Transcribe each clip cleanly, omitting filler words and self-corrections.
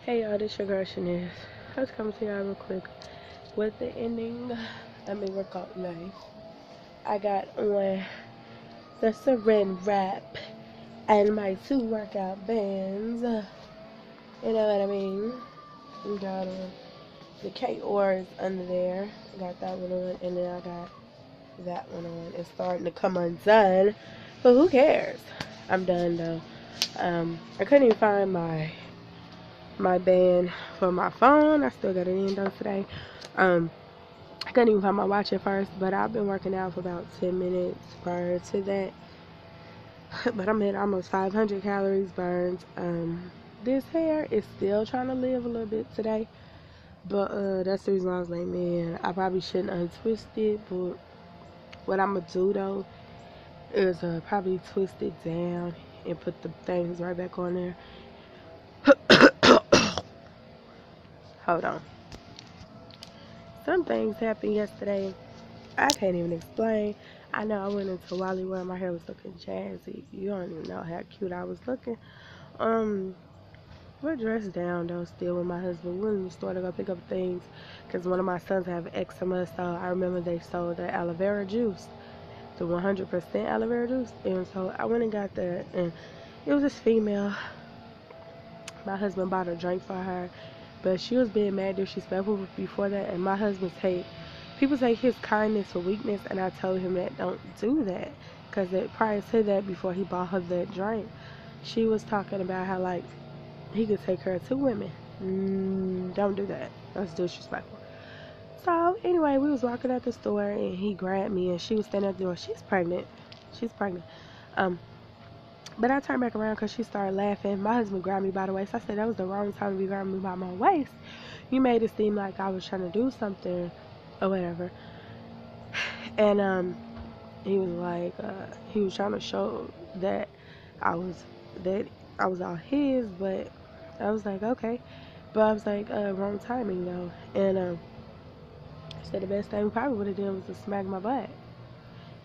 Hey y'all, this your girl SHENICE. I was coming to y'all real quick with the ending. Workout life. I got on the Saran wrap and my 2 workout bands. You know what I mean? We got on the K-Ors under there. I got that one on, and then I got that one on. It's starting to come undone, but who cares? I'm done though. I couldn't even find my band for my phone. I still got it in though today. I couldn't even find my watch at first, but I've been working out for about 10 minutes prior to that. But I'm at almost 500 calories burned. This hair is still trying to live a little bit today, but that's the reason I was like, man, I probably shouldn't untwist it. But what I'm gonna do though is probably twist it down and put the things right back on there. Hold on. Some things happened yesterday I can't even explain. I know I went into Wally where my hair was looking jazzy. You don't even know how cute I was looking. We're dressed down though still with my husband. We went to the store to go pick up things because one of my sons have eczema. So I remember they sold the aloe vera juice, the 100% aloe vera juice. And so I went and got that, and it was this female. My husband bought a drink for her, but she was being mad disrespectful before that. And my husband people take his kindness for weakness, and I told him that don't do that, because prior to that, before he bought her that drink, she was talking about how like he could take her to women. Don't do that. That's disrespectful. So anyway, we was walking out the store, and he grabbed me, and she was standing at the door. She's pregnant. But I turned back around because she started laughing. My husband grabbed me by the waist. I said that was the wrong time to be grabbing me by my waist. You made it seem like I was trying to do something or whatever. And he was like, he was trying to show that I was all his, but I was like, okay. But I was like, wrong timing though. And I said the best thing we probably would have done was to smack my butt.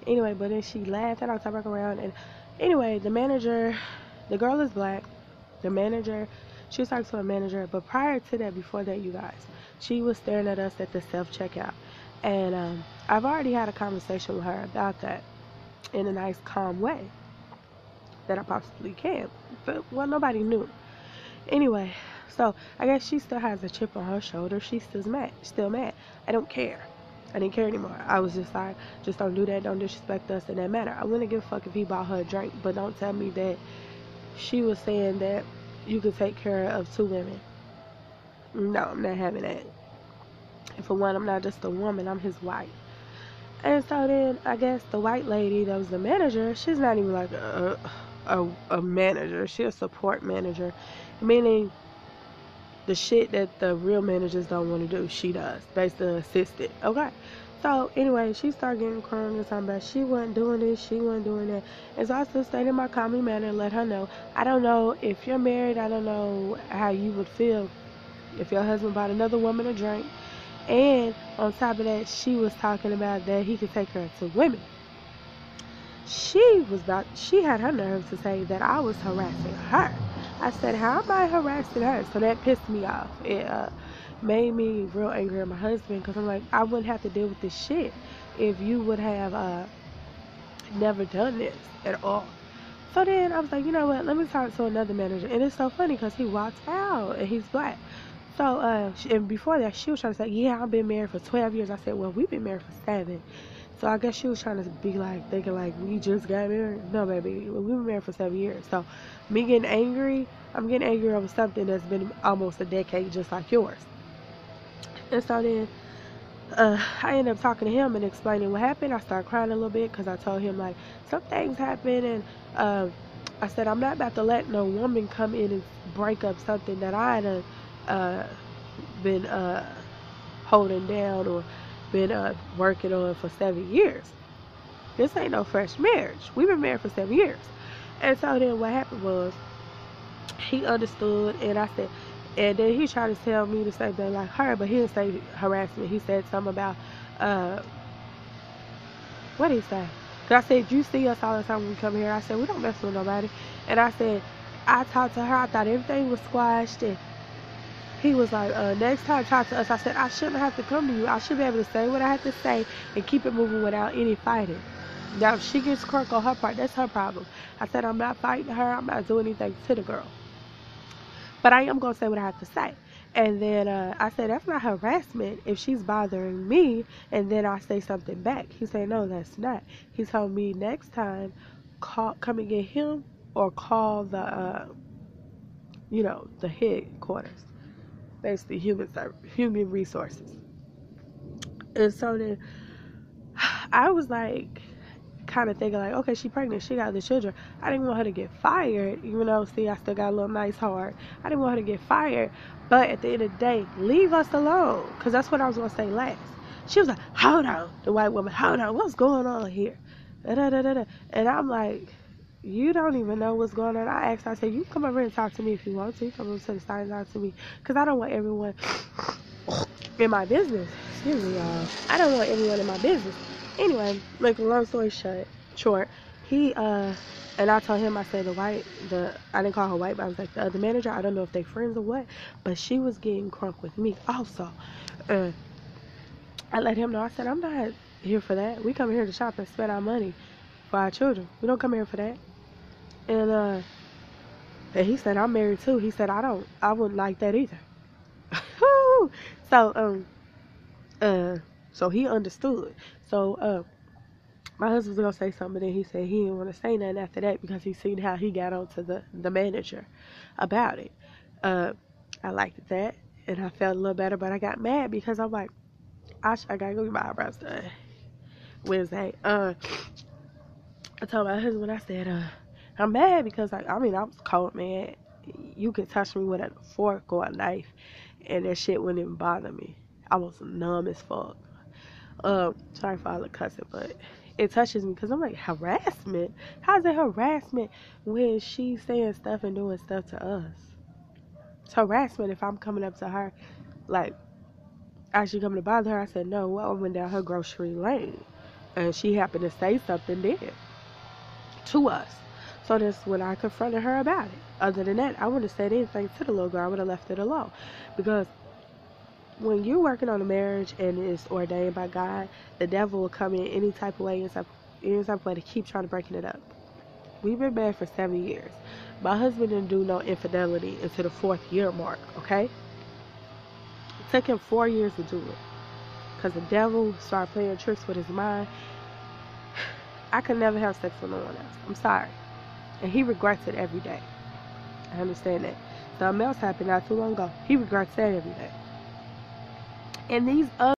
Anyway, but then she laughed, and I turned back around, and anyway, the manager, the girl is black. The manager, she was talking to a manager, but prior to that, before that, you guys, she was staring at us at the self-checkout. And I've already had a conversation with her about that in a nice, calm way that I possibly can. But, well, nobody knew. Anyway, so I guess she still has a chip on her shoulder. She's still mad. I don't care. I didn't care anymore. I was just like, just don't do that. Don't disrespect us in that manner. I wouldn't give a fuck if he bought her a drink, but don't tell me that she was saying that you could take care of 2 women. No, I'm not having that. And for one, I'm not just a woman. I'm his wife. And so then I guess the white lady that was the manager, she's not even like a manager. She's a support manager, meaning the shit that the real managers don't want to do, she does. Basically assistant. Okay. So anyway, she started getting crying and talking about she wasn't doing this, she wasn't doing that. And so I still stayed in my calming manner and let her know. I don't know if you're married, I don't know how you would feel if your husband bought another woman a drink. And on top of that, she was talking about that he could take her to women. She had her nerve to say that I was harassing her. I said, how am I harassing her? So that pissed me off. It made me real angry at my husband, because I'm like, I wouldn't have to deal with this shit if you would have never done this at all. So then I was like, you know what, let me talk to another manager. And it's so funny because he walked out and he's black. So and before that, she was trying to say, yeah, I've been married for 12 years. I said, well, we've been married for 7. So I guess she was trying to be like, thinking like, we just got married. No, baby, we've been married for 7 years. So me getting angry, I'm getting angry over something that's been almost a decade, just like yours. And so then I ended up talking to him and explaining what happened. I started crying a little bit because I told him like, some things happen, and I said, I'm not about to let no woman come in and break up something that I had been holding down or been working on for 7 years. This ain't no fresh marriage. We've been married for 7 years. And so then what happened was, he understood, and I said, and then he tried to tell me the same thing like her, but he didn't say harassment. He said something about what did he say? Because I said, you see us all the time when we come here. I said, we don't mess with nobody. And I said, I talked to her, I thought everything was squashed, and he was like, next time talk to us. I said, I shouldn't have to come to you. I should be able to say what I have to say and keep it moving without any fighting. Now, if she gets crunk on her part, that's her problem. I said, I'm not fighting her. I'm not doing anything to the girl. But I am going to say what I have to say. And then I said, that's not harassment if she's bothering me and then I say something back. He said, no, that's not. He told me next time, come and get him or call the, the headquarters. Basically, human resources. And so then I was like, kind of thinking like, okay, she pregnant, she got the children. I didn't want her to get fired, even though, see, I still got a little nice heart. I didn't want her to get fired, but at the end of the day, leave us alone, because that's what I was going to say last. She was like, hold on, the white woman, hold on, what's going on here? Da-da-da-da-da. And I'm like, you don't even know what's going on. I asked her, I said, you can come over and talk to me if you want to. You come over to the side and talk to me, because I don't want everyone in my business. Excuse me, y'all. I don't want everyone in my business. Anyway, make a long story short, he and I told him, I said I didn't call her white, but I was like, the other manager, I don't know if they friends or what, but she was getting crunk with me also. I let him know, I said, I'm not here for that. We come here to shop and spend our money for our children. We don't come here for that. And he said, I'm married too. He said, I wouldn't like that either. So he understood. So my husband was gonna say something, and then he said he didn't want to say nothing after that because he seen how he got on to the manager about it. I liked that, and I felt a little better, but I got mad because I'm like, I gotta go get my eyebrows done Wednesday. I told my husband, I said, I'm mad because I was cold, man. You could touch me with a fork or a knife, and that shit wouldn't even bother me. I was numb as fuck. Sorry for all the cussing, but it touches me because I'm like, harassment? How's it harassment when she's saying stuff and doing stuff to us? It's harassment if I'm coming up to her, like, actually coming to bother her. I said, no, well, I went down her grocery lane, and she happened to say something then to us. So that's when I confronted her about it. Other than that, I wouldn't have said anything to the little girl. I would have left it alone. Because when you're working on a marriage and it's ordained by God, the devil will come in any type of way, any type of way to keep trying to breaking it up. We've been married for 7 years. My husband didn't do no infidelity until the 4th year mark, okay? It took him 4 years to do it. Because the devil started playing tricks with his mind. I could never have sex with no one else. I'm sorry. And he regrets it every day. I understand that. Something else happened not too long ago. He regrets that every day. And these other